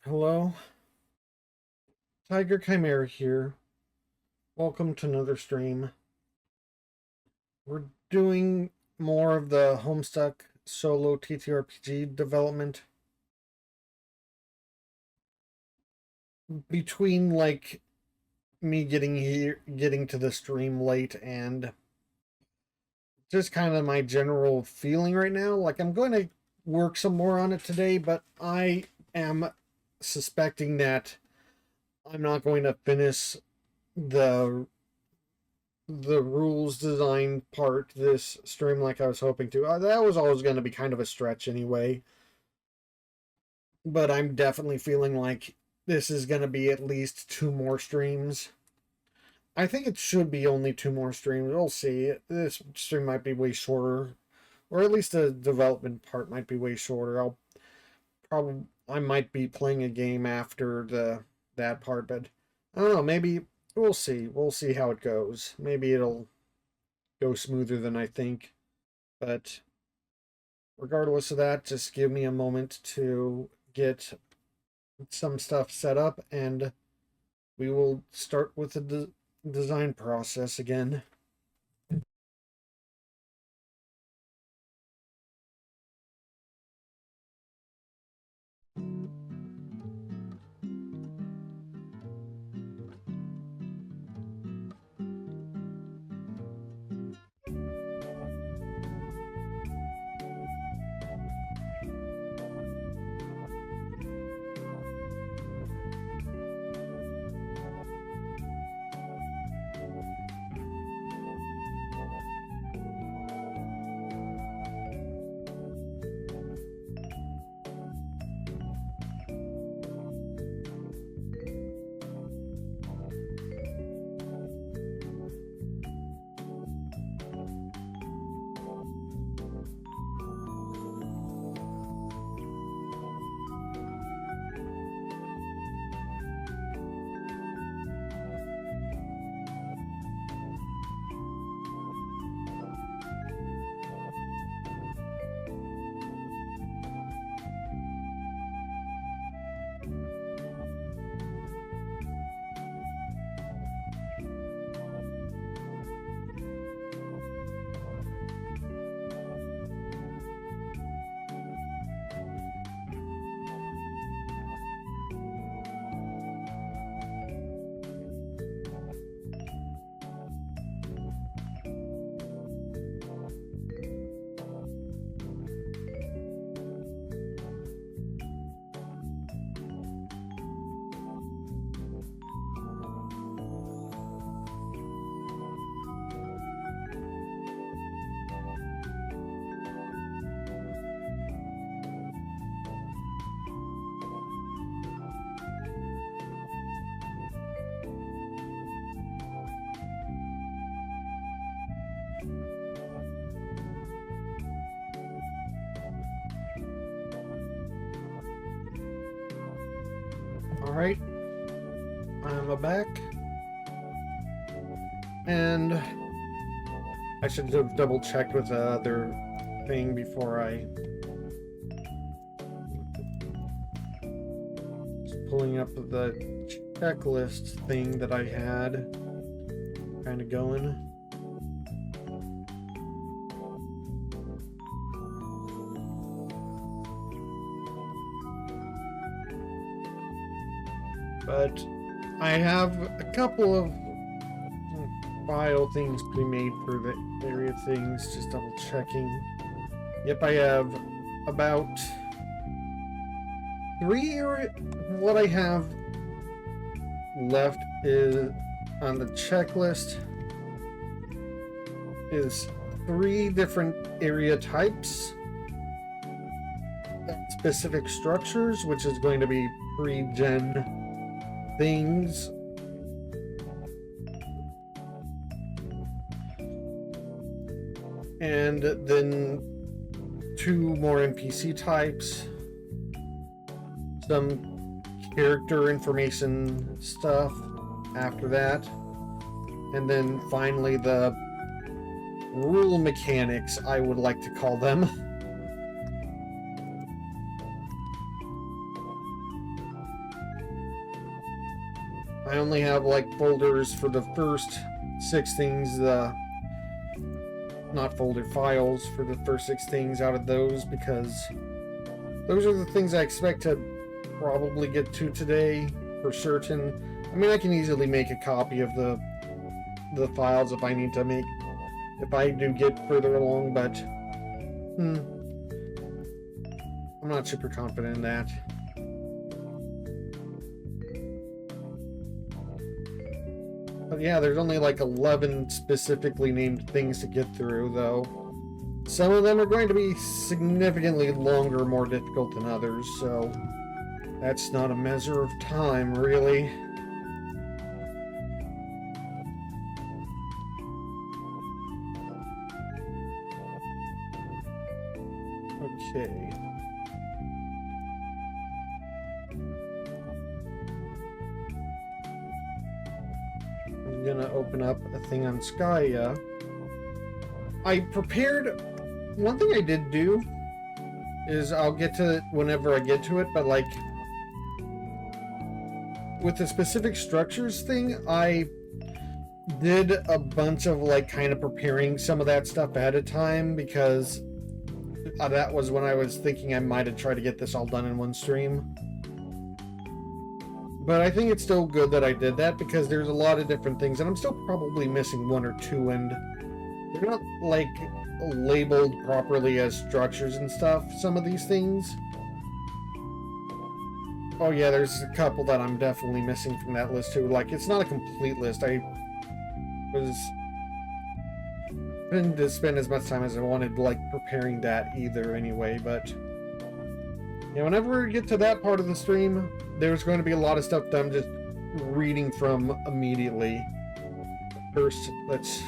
Hello, Tiger Chimera here. Welcome to another stream. We're doing more of the Homestuck solo TTRPG development. Between like me getting to the stream late and just kind of my general feeling right now, like I'm going to work some more on it today, but I am suspecting that I'm not going to finish the rules design part this stream like I was hoping to. That was always going to be kind of a stretch anyway. But I'm definitely feeling like this is going to be at least 2 more streams. I think it should be only 2 more streams. We'll see. This stream might be way shorter, or at least the development part might be way shorter. I might be playing a game after that part, but I don't know. Maybe we'll see. We'll see how it goes. Maybe it'll go smoother than I think. But regardless of that, just give me a moment to get some stuff set up and we will start with the design process again. Alright, I'm back. And I should have double checked with the other thing before I... Just pulling up the checklist thing that I had kind of going. But I have a couple of file things pre-made for the area things, just double checking. Yep, I have about 3 area. What I have left is on the checklist is 3 different area types, specific structures, which is going to be pre-gen things, and then 2 more NPC types, some character information stuff after that, and then finally the rule mechanics, I would like to call them. I only have like folders for the first 6 things, not folder files for the first 6 things out of those, because those are the things I expect to probably get to today for certain. I mean, I can easily make a copy of the files if I need to make, if I do get further along, but I'm not super confident in that. But yeah, there's only like 11 specifically named things to get through, though. Some of them are going to be significantly longer, more difficult than others, so that's not a measure of time, really. Okay. I'm gonna open up a thing on Skya. I prepared... One thing I did do is I'll get to it whenever I get to it, but like with the specific structures thing, I did a bunch of like kind of preparing some of that stuff ahead of time, because that was when I was thinking I might have tried to get this all done in one stream. But I think it's still good that I did that, because there's a lot of different things, and I'm still probably missing 1 or 2, and they're not like labeled properly as structures and stuff, some of these things. Oh yeah, there's a couple that I'm definitely missing from that list too. Like, it's not a complete list. I didn't spend as much time as I wanted like preparing that either anyway, but yeah, whenever we get to that part of the stream, there's going to be a lot of stuff that I'm just reading from immediately. First, let's...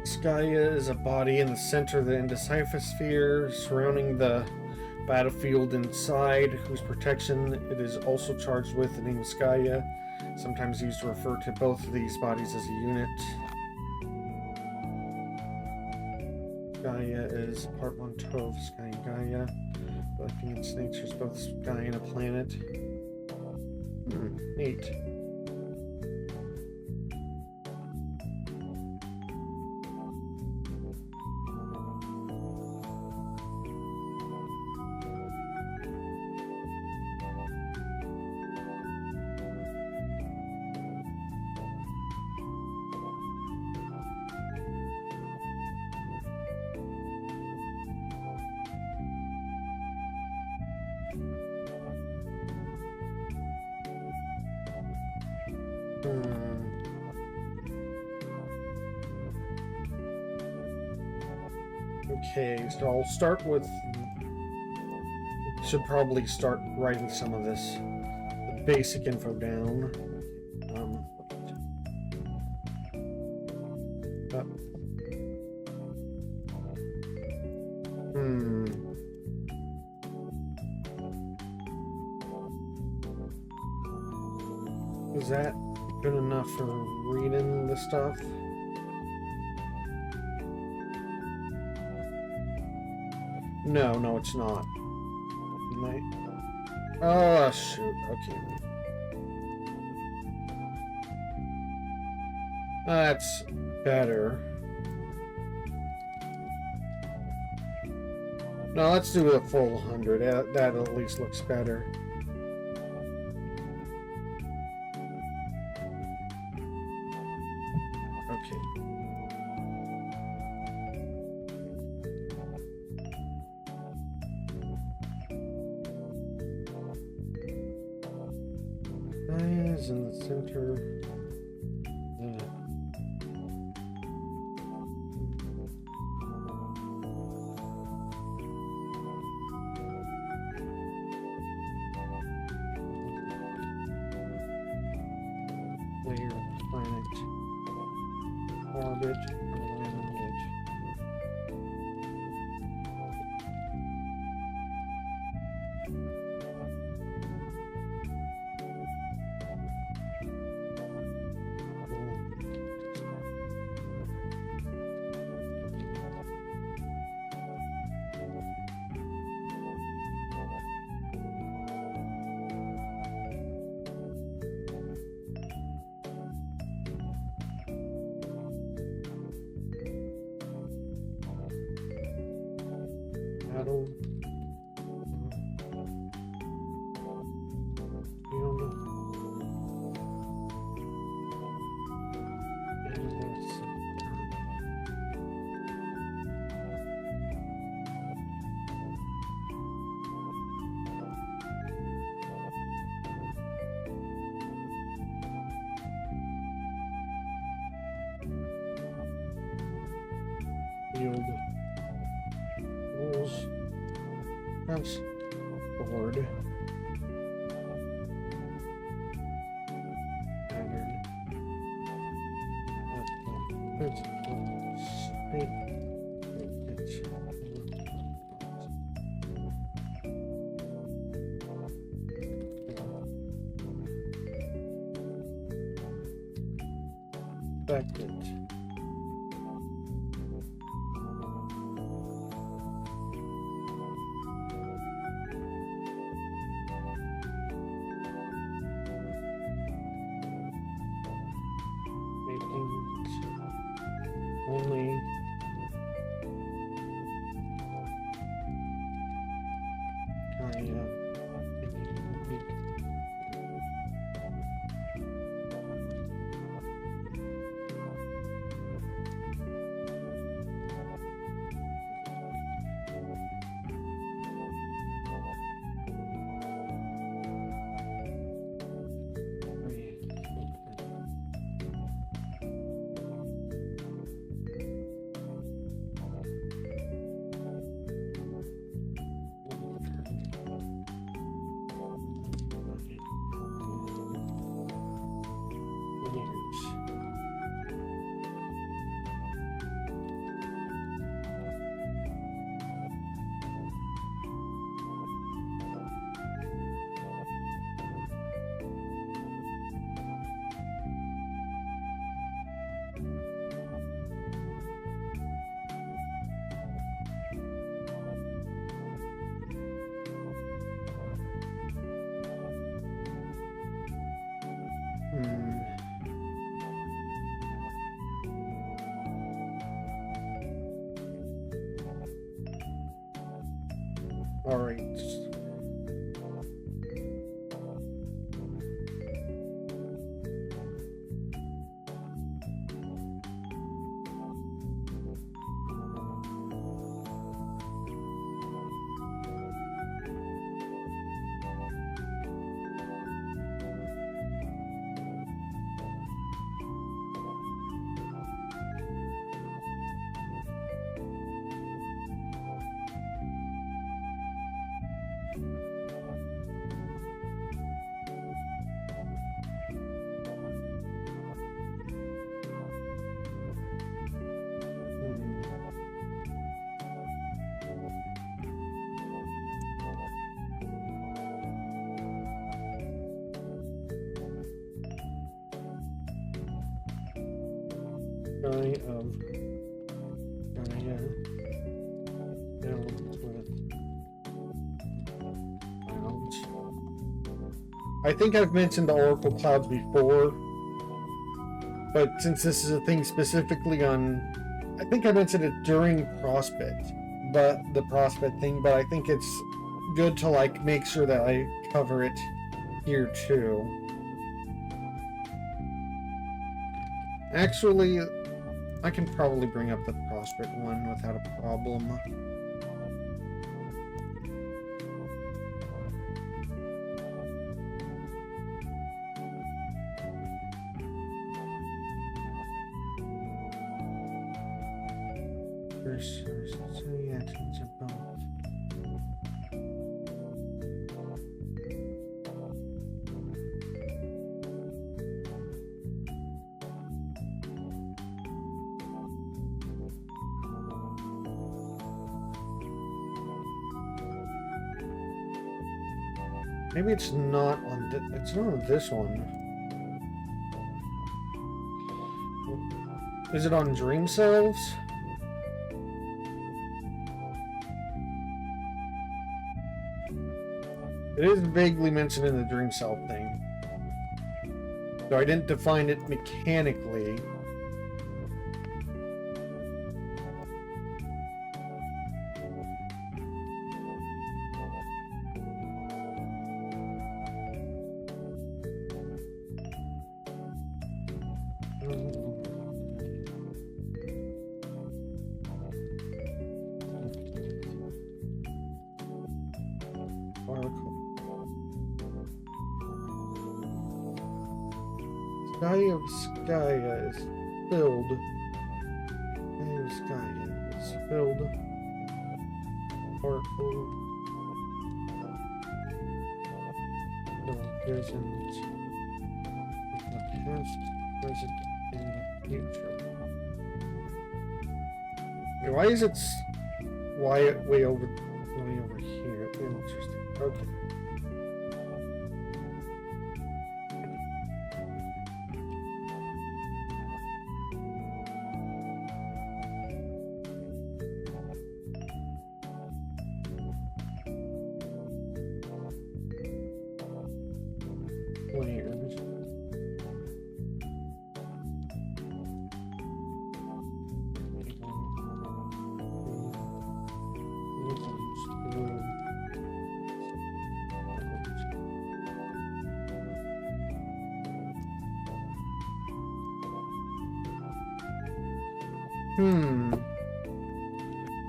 Skya is a body in the center of the endocyphosphere, surrounding the battlefield inside, whose protection it is also charged with the name Skya, sometimes used to refer to both of these bodies as a unit. Skya is portmanteau of Sky and Gaia, reflecting its nature as both sky and a planet. Neat. Okay, so I'll start with... Should probably start writing some of this the basic info down. Is that good enough for reading the stuff? No, it's not. Oh, shoot. Okay. That's better. No, let's do a full 100. That at least looks better. In the center. Orbit. Battle. Field. Rules. That's board. Pattern. Expected. Only all right. Guy of Gaia down with clouds. I think I've mentioned the Oracle clouds before, but since this is a thing specifically on, I think I mentioned it during Prospect, but the Prospect thing, but I think it's good to like make sure that I cover it here too. Actually, I can probably bring up the Prospect one without a problem. Reactions above. Maybe it's not on it's not on this one. Is it on Dream Selves? It is vaguely mentioned in the Dream Self thing. So I didn't define it mechanically. Sky of Skya is filled. Sky of Skya is filled. Sparkle. No visions. The past, present, and the future. Why is it way over here? Interesting. Okay.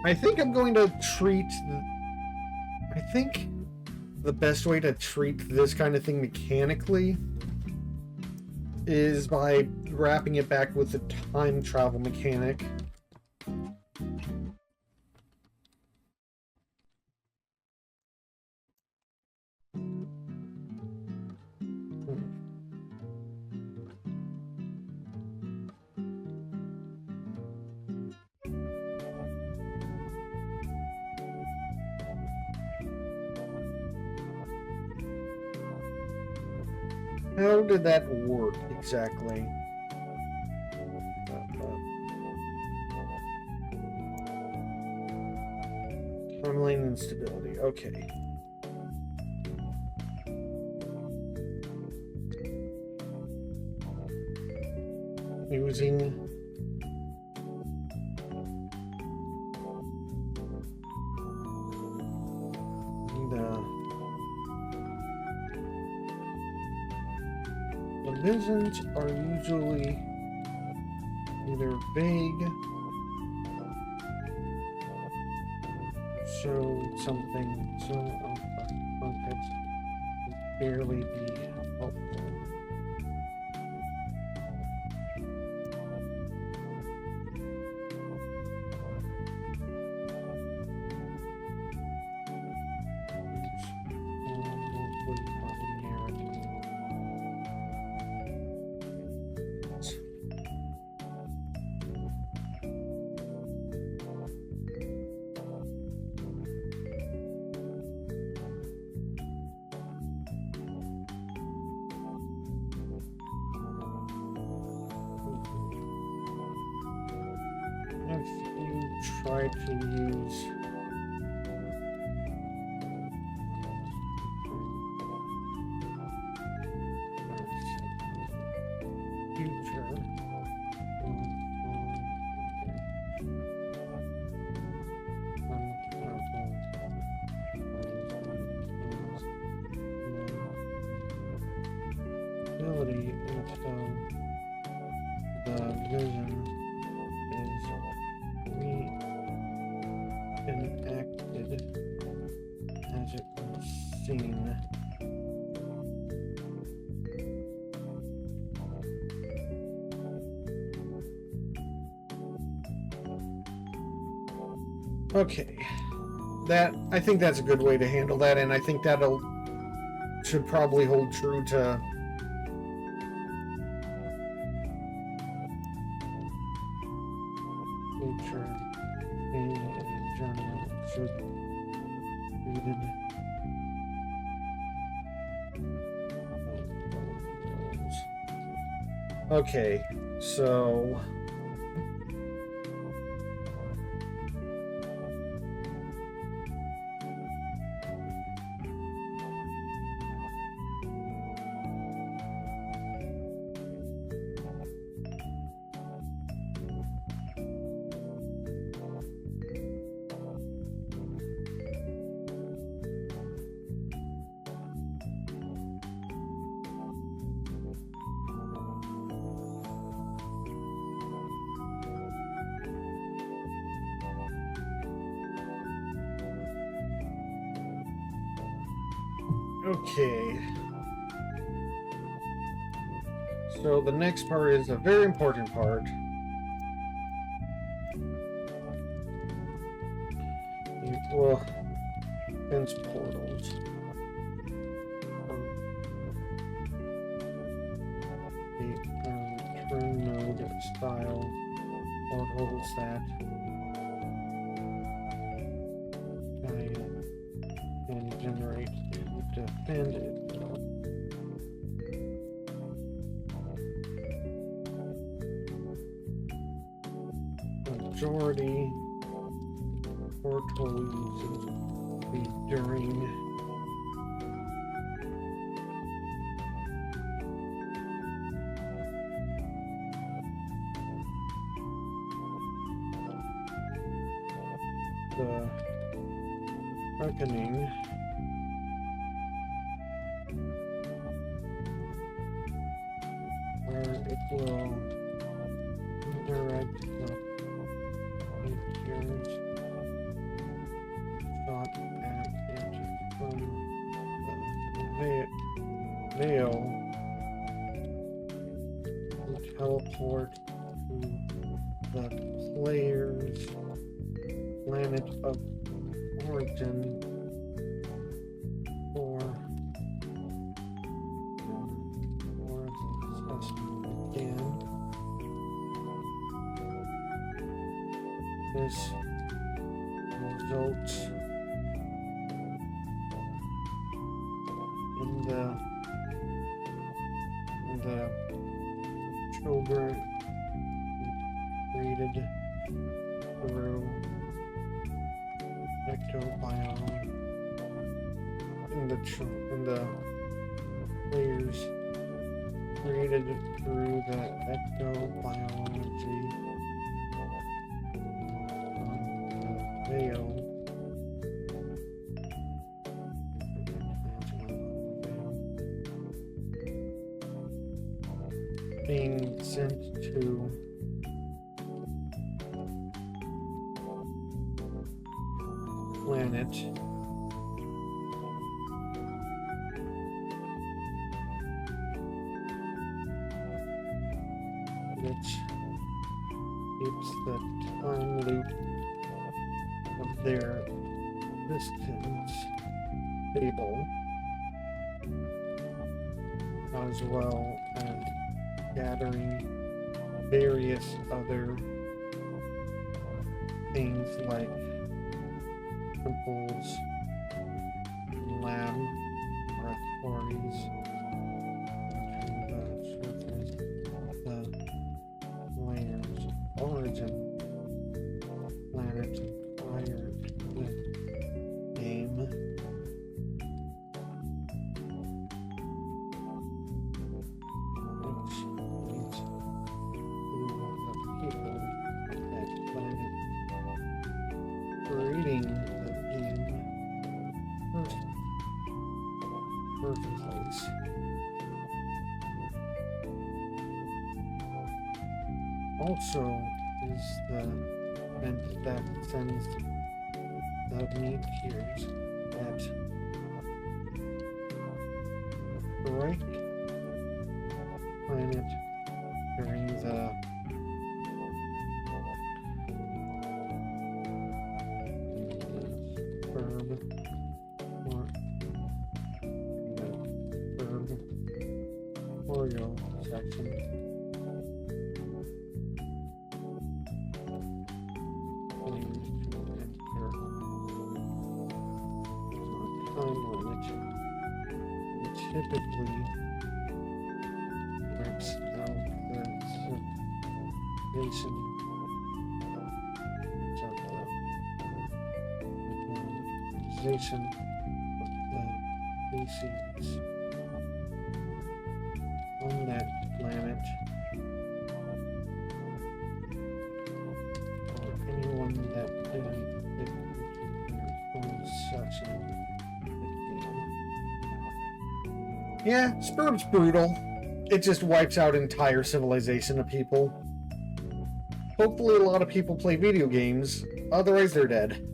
I think I'm going to treat... I think the best way to treat this kind of thing mechanically is by wrapping it back with the time travel mechanic. How did that work exactly? Timeline instability. Okay. Using the visions are usually either vague, show something, so context would barely be helpful. Try to use future ability if the vision enacted as it was seen. Okay, I think that's a good way to handle that, and I think should probably hold true to future. Should read Okay, so okay. So the next part is a very important part. Well, fence portals. The return node style portals that can generate and defend itself. Majority portal uses be during the reckoning. Where it will direct the features shot at it from the veil to teleport to the player's planet of origin or again. This results in the children created through ectobiome in the players created through the ectobiology veil being sent to planet which keeps the time loop of their distance stable, as well as gathering various other things like temples, lab laboratories, to the surface of the player's origin planet prior to the game. Which leads to the people of that planet creating the game first place. Also is the event that sends the meteors that strike planet during the Sburb tutorial section. Time limit, which typically works out the Jason. Jason of the species on that planet, or anyone that didn't fit into their own section. Yeah, Spurb's brutal. It just wipes out entire civilization of people. Hopefully a lot of people play video games, otherwise they're dead.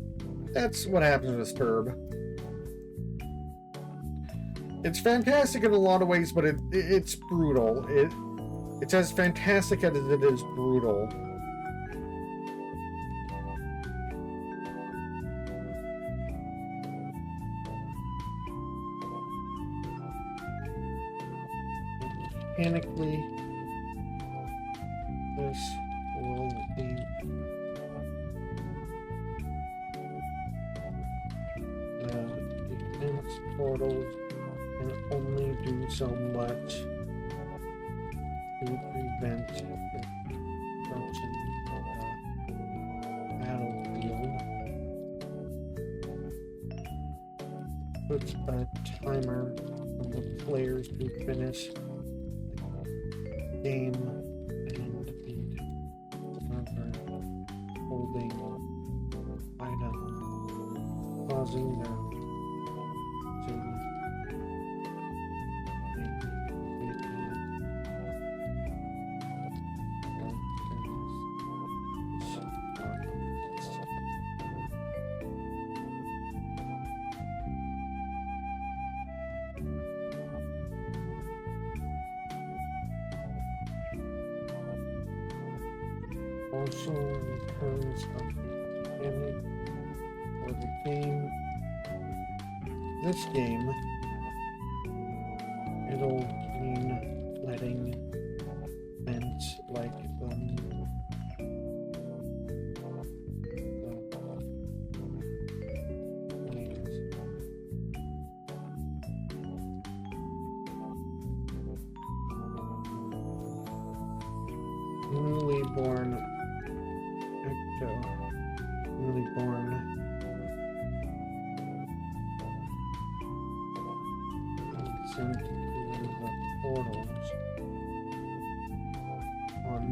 That's what happens with Sburb. It's fantastic in a lot of ways, but it's brutal. It's as fantastic as it is brutal. Mechanically, this will be the defense portals can only do so much to prevent destruction of the battlefield. Puts a timer on the players to finish the game and defeat whoever holding item, causing them to also in terms of mechanic for the game. This game, it'll mean letting events like newly born sent to the portals on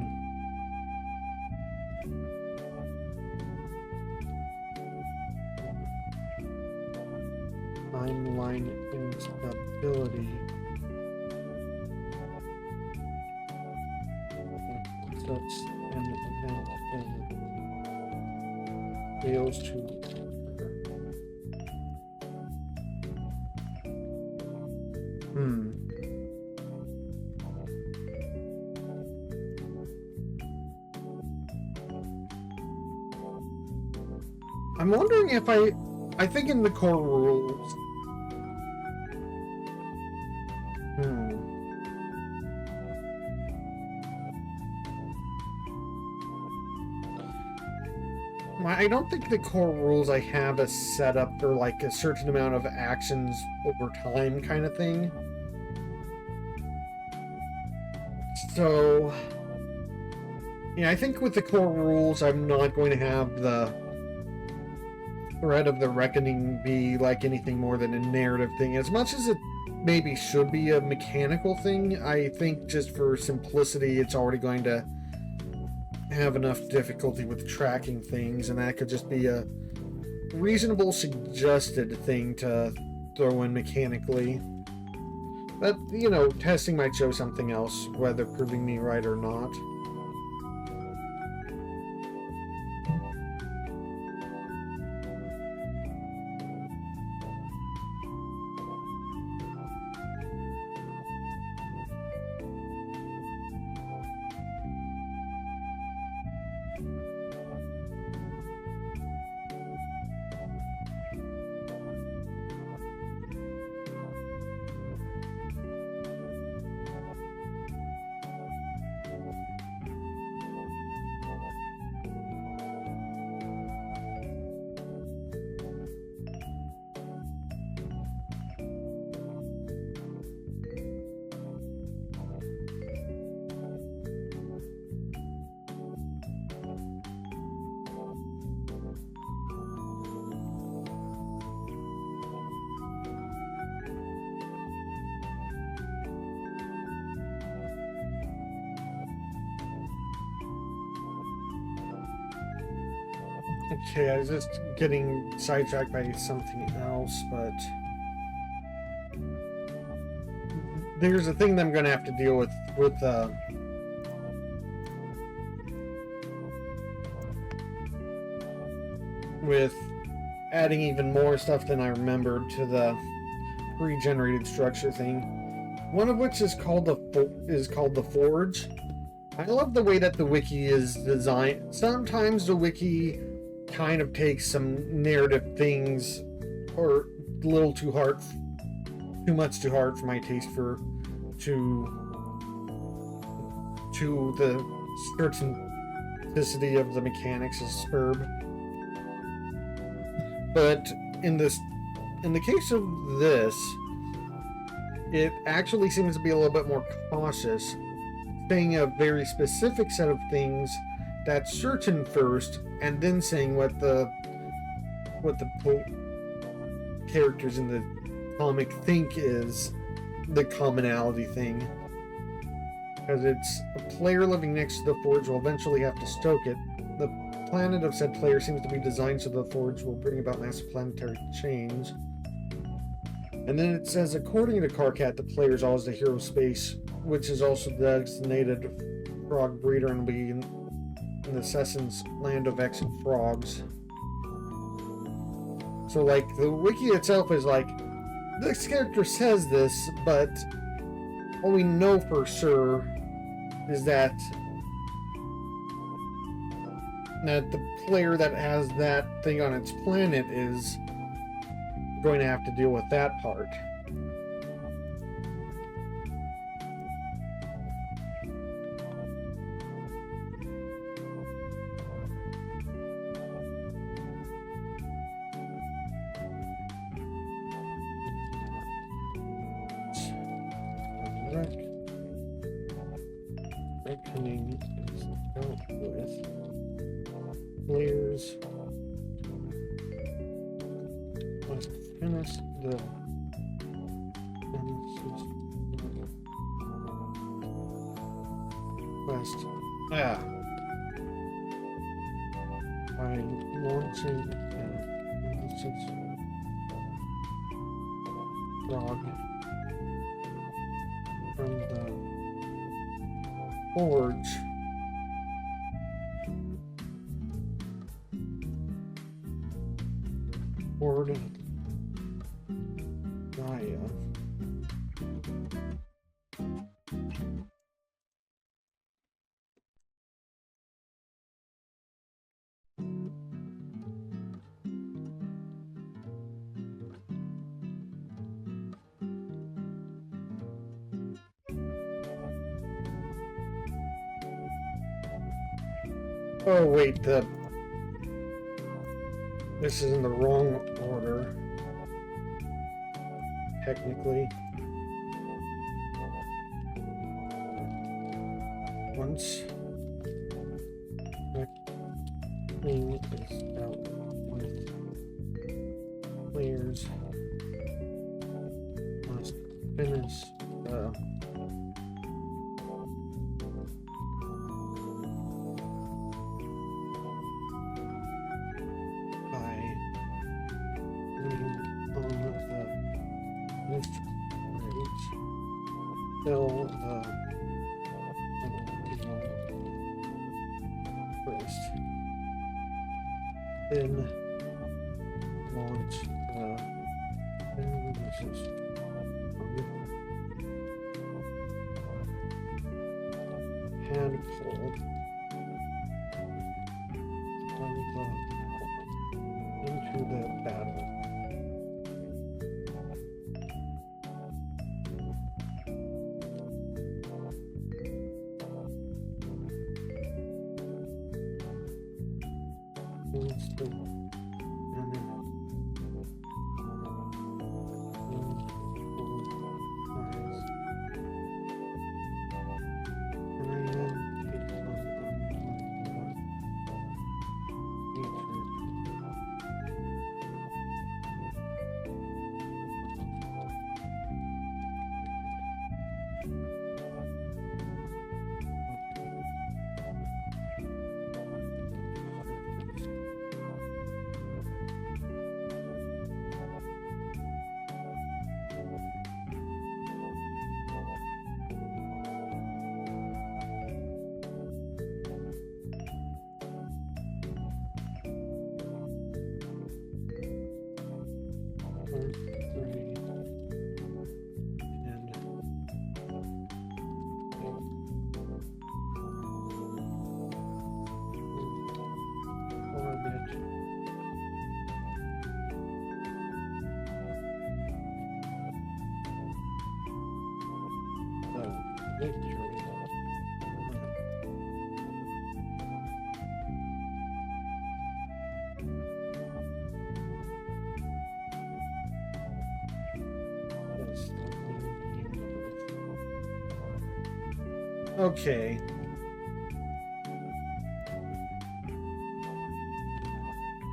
timeline instability. Such an event fails to I'm wondering if I think in the core rules. I don't think the core rules I have is set up for like a certain amount of actions over time kind of thing. So, yeah, I think with the core rules, I'm not going to have the Thread of the Reckoning be like anything more than a narrative thing. As much as it maybe should be a mechanical thing, I think just for simplicity, it's already going to have enough difficulty with tracking things, and that could just be a reasonable suggested thing to throw in mechanically. But, you know, testing might show something else, whether proving me right or not. Okay, I was just getting sidetracked by something else, but there's a thing that I'm going to have to deal with adding even more stuff than I remembered to the regenerated structure thing. One of which is called the Forge. I love the way that the wiki is designed. Sometimes the wiki kind of takes some narrative things, or a little too much too hard for my taste to the certainty of the mechanics of Sburb. But in the case of this, it actually seems to be a little bit more cautious, saying a very specific set of things that's certain first, and then saying what the characters in the comic think is the commonality thing. Because it's a player living next to the forge will eventually have to stoke it. The planet of said player seems to be designed so the forge will bring about massive planetary change. And then it says, according to Karkat, the player is always the hero of space, which is also the designated frog breeder and will be in the Sesson's land of X and frogs. So, like, the wiki itself is like, this character says this, but all we know for sure is that the player that has that thing on its planet is going to have to deal with that part. Reckoning is dealt with. Players must finish the quest. By launching frog from the forge. Horde Gaia. Oh wait, this is in the wrong order, technically. Once reckoning is dealt with, players must finish the fill the first, then launch the handful into the battle. 3, and orbit. Victory. Okay.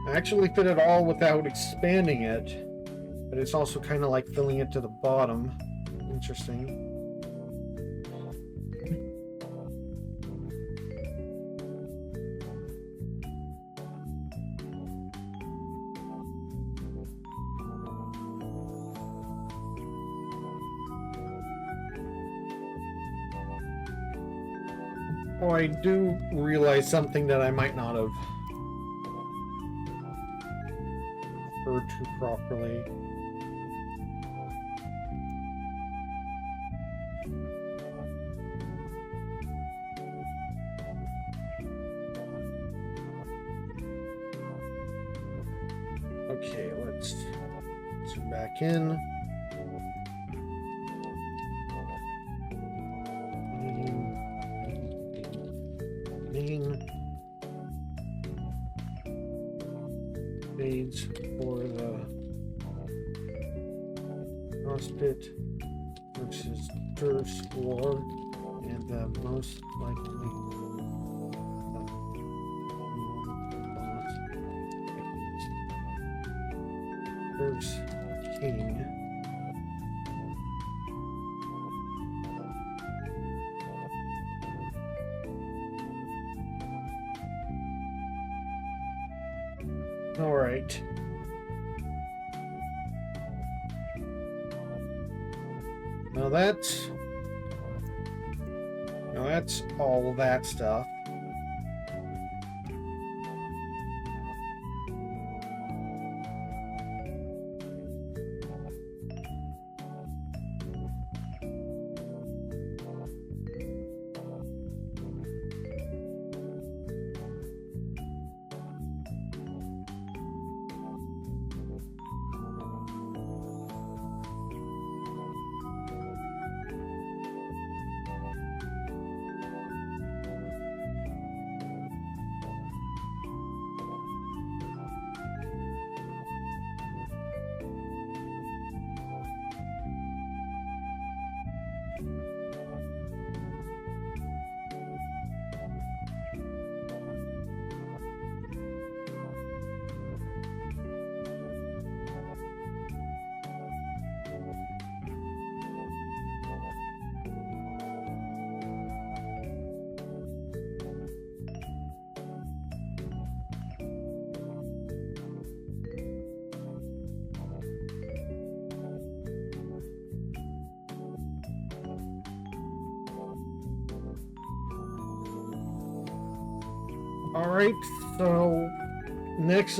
I actually fit it all without expanding it, but it's also kind of like filling it to the bottom. Interesting. Oh, I do realize something that I might not have referred to properly. Okay, let's zoom back in. Fades for the CrossFit versus Tur score and the most likely Tur's King. All right. Now that's all that stuff. Alright, so next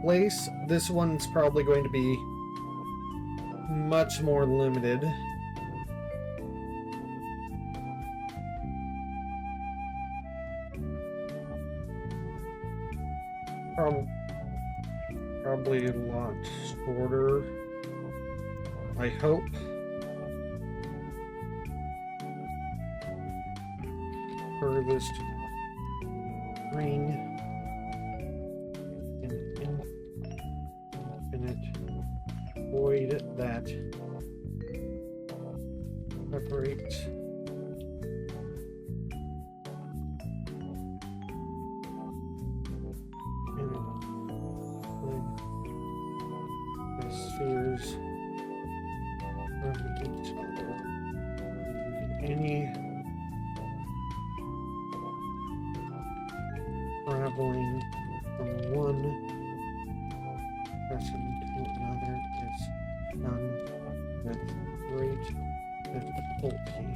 place, this one's probably going to be much more limited. Probably a lot shorter, I hope. Furthest ring in infinite void that separates the spheres from each other. Any traveling from one person to another is done with great difficulty.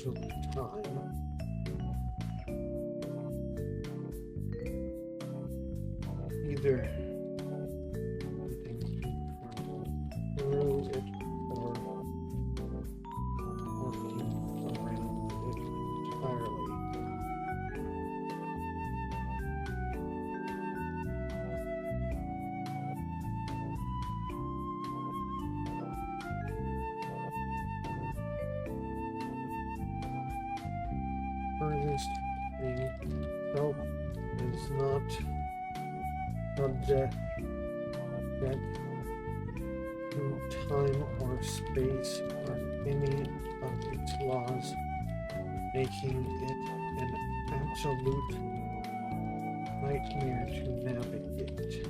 most of the time. Either through it or working around it entirely. Furthest the help is not subject to time or space or any of its laws, making it an absolute nightmare to navigate.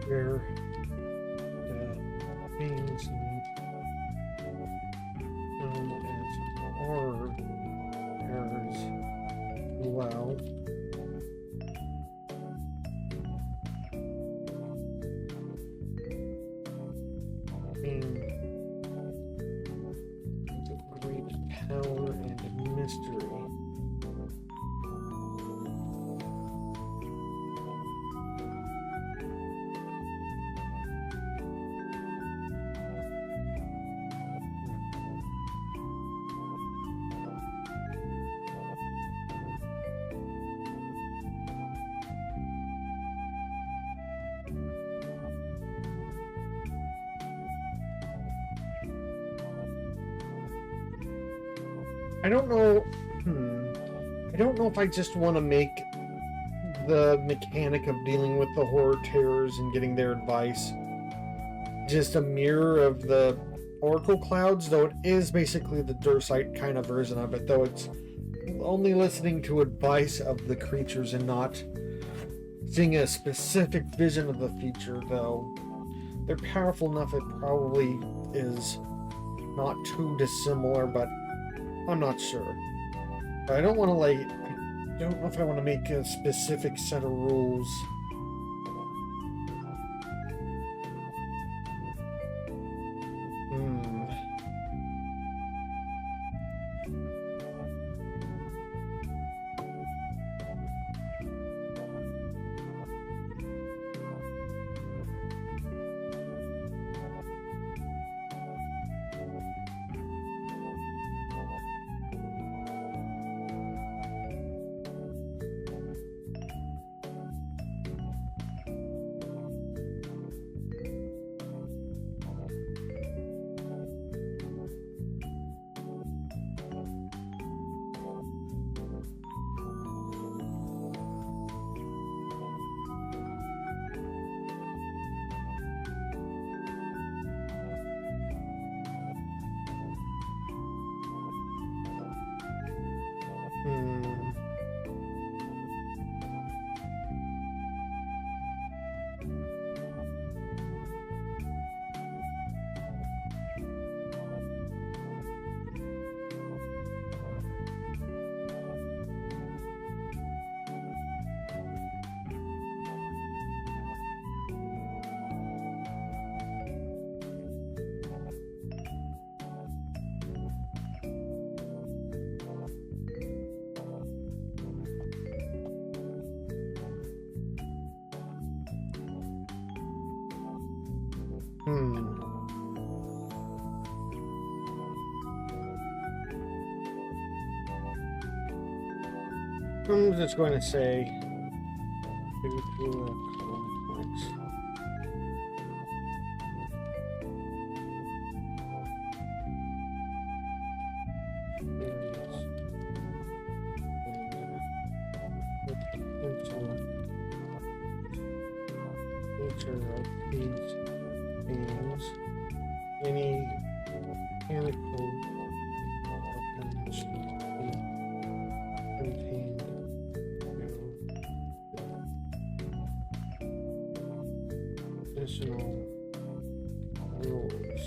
Where the things known as horror errors dwell, being great power and mystery. I don't know. I don't know if I just want to make the mechanic of dealing with the horror terrors and getting their advice just a mirror of the Oracle Clouds, though it is basically the Dursite kind of version of it, though it's only listening to advice of the creatures and not seeing a specific vision of the future, though. They're powerful enough, it probably is not too dissimilar, but I'm not sure. But I don't want to, I don't know if I want to make a specific set of rules. I'm just going to say due to a complex potential Additional rules.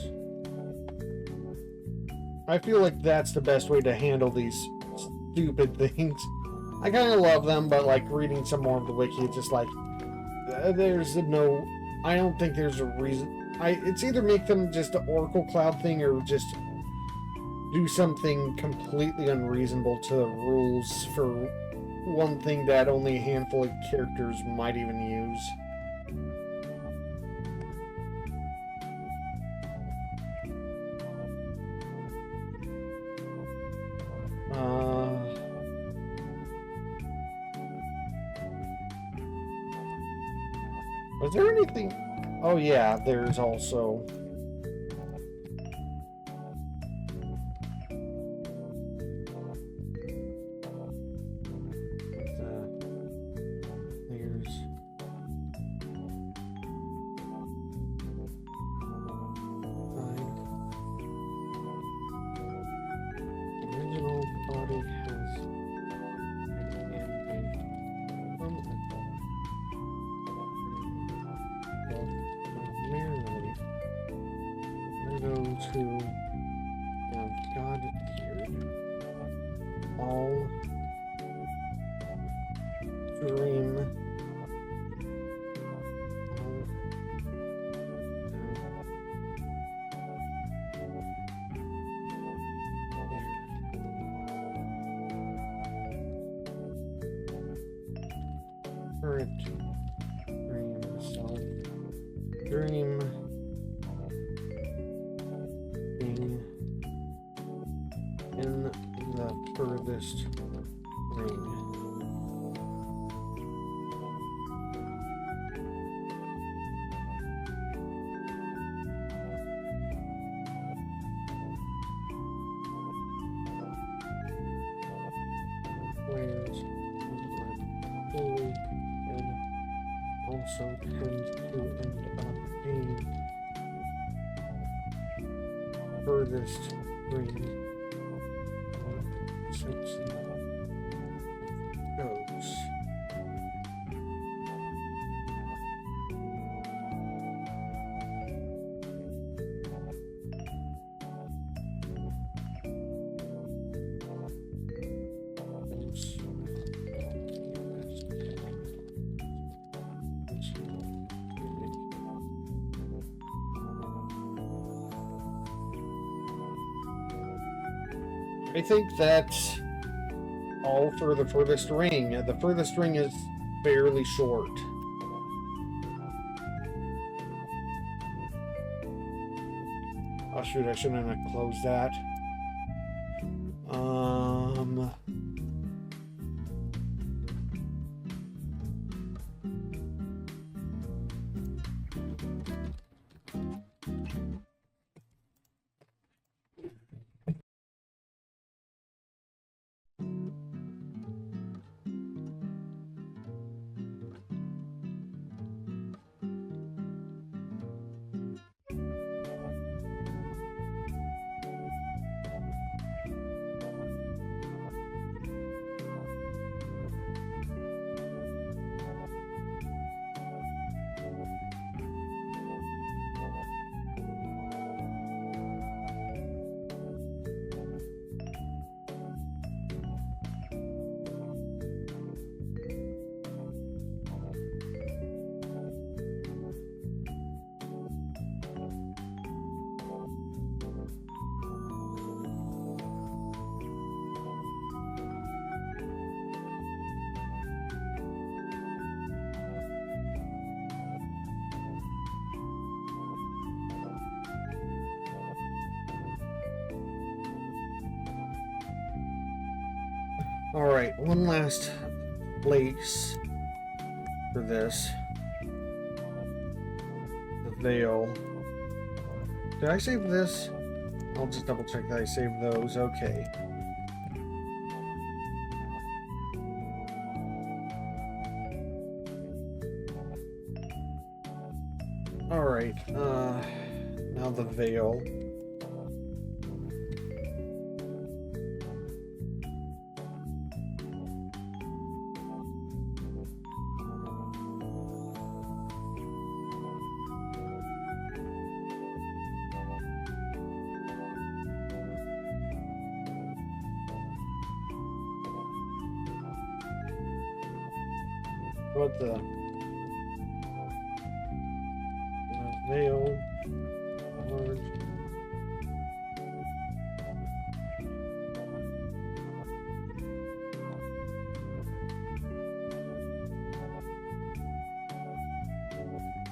I feel like that's the best way to handle these stupid things. I kind of love them, but like reading some more of the wiki, it's just like there's no. I don't think there's a reason. It's either make them just the Oracle Cloud thing or just do something completely unreasonable to the rules for one thing that only a handful of characters might even use. Was there anything? Oh yeah, there's also... Dream being in the furthest ring. Players are fully and also tend to end up being furthest ring since goes. I think that's all for the furthest ring. The furthest ring is fairly short. Oh shoot, I shouldn't have closed that. Alright, one last place for this. The Veil. Did I save this? I'll just double check that I saved those. Okay. Alright, now the Veil. What the? Veil. Large.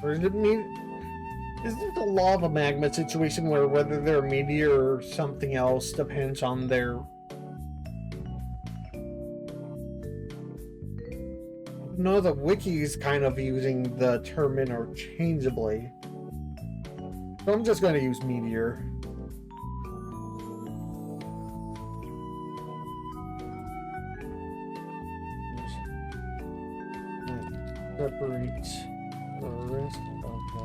Or is it me? Is it the lava magma situation where whether they're a meteor or something else depends on their... No, the wiki's kind of using the term interchangeably. So I'm just going to use meteor. That separates the rest of the...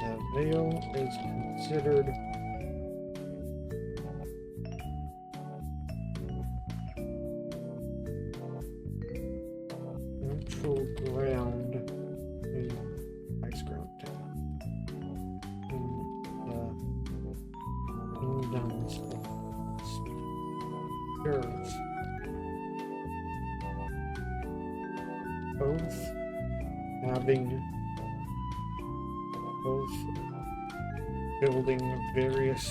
The veil is considered neutral ground, ice ground in the kingdoms of spirits. Both building various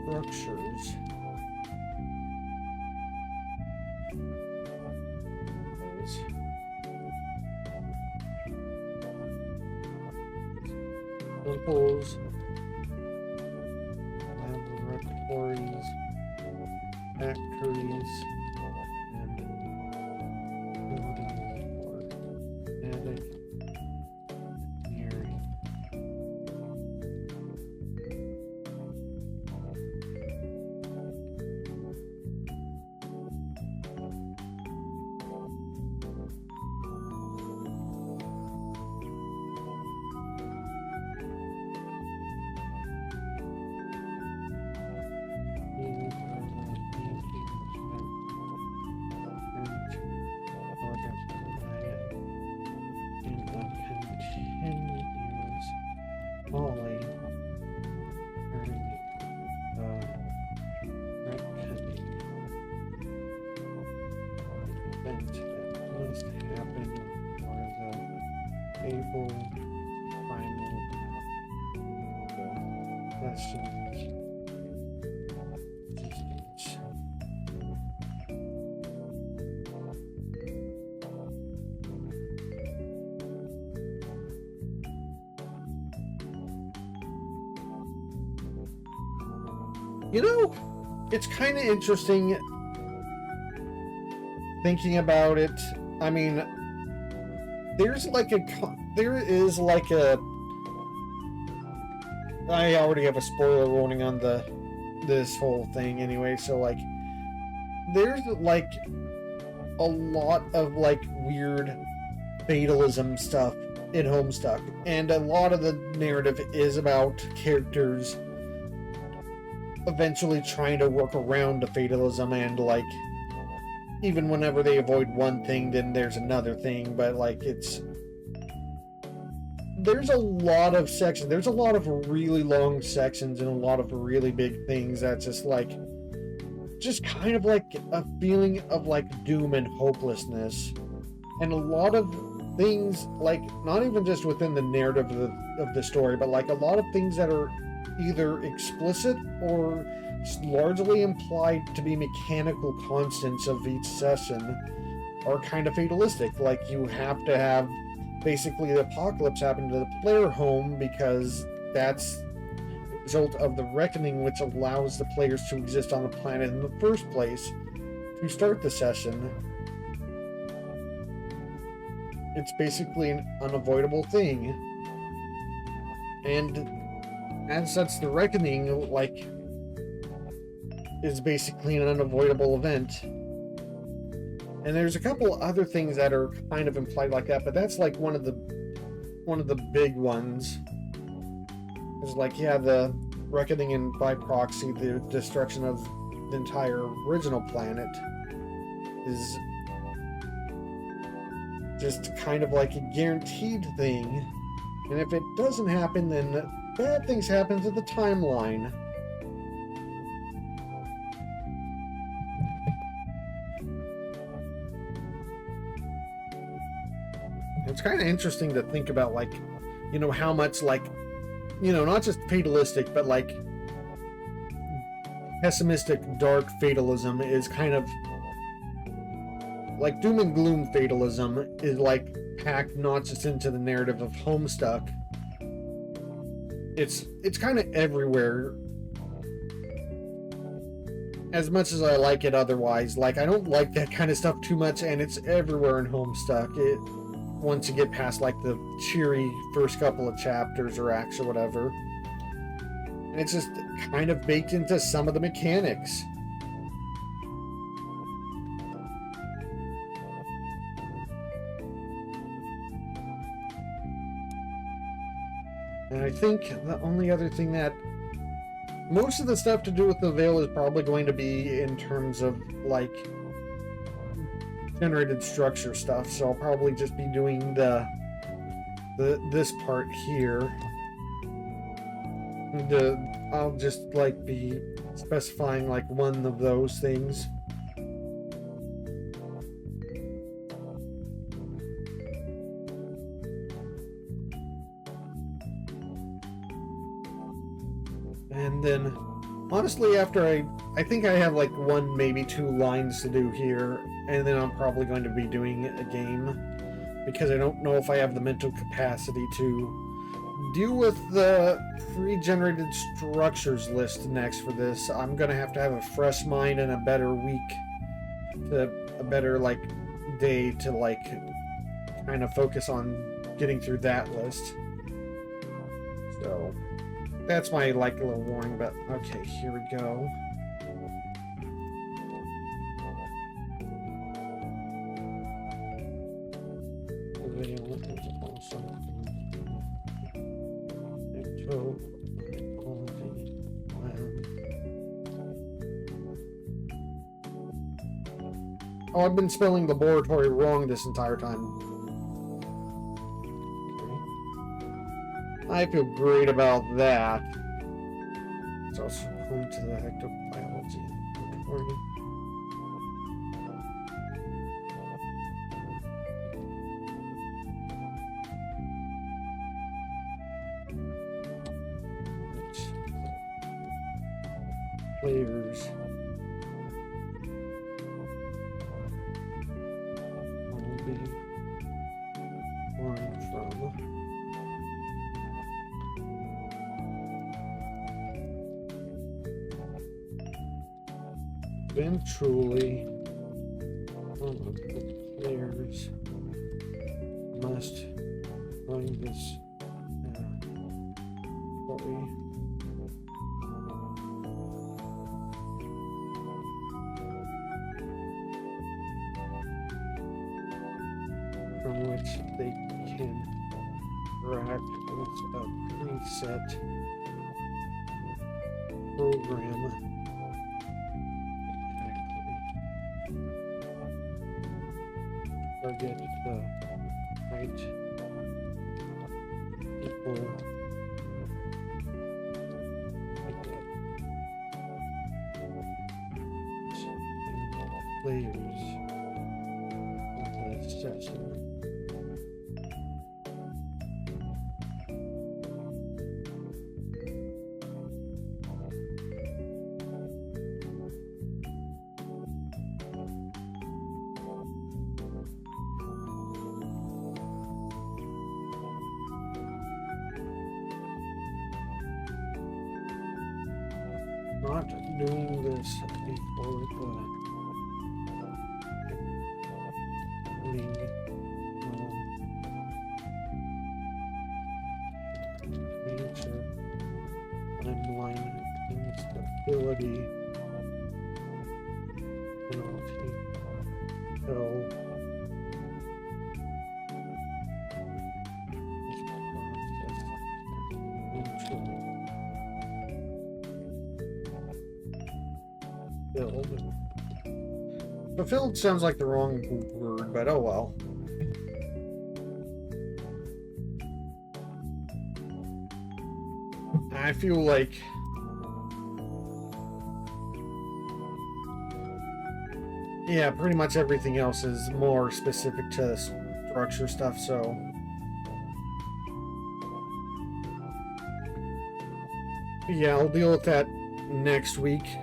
structures. Temples, laboratories, factories, and buildings for genetic engineering. You know, it's kind of interesting thinking about it. I mean, there is like a I already have a spoiler warning on this whole thing anyway, so like there's like a lot of like weird fatalism stuff in Homestuck, and a lot of the narrative is about characters eventually trying to work around the fatalism, and like even whenever they avoid one thing, then there's another thing. But like there's a lot of sections, there's a lot of really long sections and a lot of really big things that's just kind of like a feeling of like doom and hopelessness, and a lot of things like not even just within the narrative of the story, but like a lot of things that are either explicit or largely implied to be mechanical constants of each session are kind of fatalistic. Like you have to have basically the apocalypse happen to the player home because that's the result of the reckoning, which allows the players to exist on the planet in the first place to start the session. It's basically an unavoidable thing, and as such, the reckoning, like, is basically an unavoidable event. And there's a couple other things that are kind of implied like that, but that's like one of the big ones. It's like, yeah, the reckoning and by proxy the destruction of the entire original planet is just kind of like a guaranteed thing. And if it doesn't happen, then bad things happen to the timeline. It's kind of interesting to think about, like, you know, how much, like, you know, not just fatalistic, but like pessimistic, dark fatalism is kind of like doom and gloom fatalism is like packed not just into the narrative of Homestuck. It's kind of everywhere. As much as I like it otherwise, like, I don't like that kind of stuff too much, and it's everywhere in Homestuck. Once you get past like the cheery first couple of chapters or acts or whatever, and it's just kind of baked into some of the mechanics. And I think the only other thing that most of the stuff to do with the Veil is probably going to be in terms of like generated structure stuff, so I'll probably just be doing this part here. I'll just like be specifying like one of those things. And then honestly, after I think I have like one, maybe two lines to do here, and then I'm probably going to be doing a game, because I don't know if I have the mental capacity to deal with the pre-generated structures list next for this. I'm going to have a fresh mind and a better week, a better like day to like kind of focus on getting through that list. So that's my like little warning, but okay, here we go. Oh, I've been spelling laboratory wrong this entire time. I feel great about that. It's also home to the ectobiology laboratory. Players. Will be born from. Eventually, all of the players must find this body from which they can interact with a preset program. Target the right people like that. Players of the session. Not doing this before the major timeline instability penalty until this process eventually Fulfilled. Fulfilled sounds like the wrong word, but oh well. I feel like yeah, pretty much everything else is more specific to structure stuff, so yeah, I'll deal with that next week.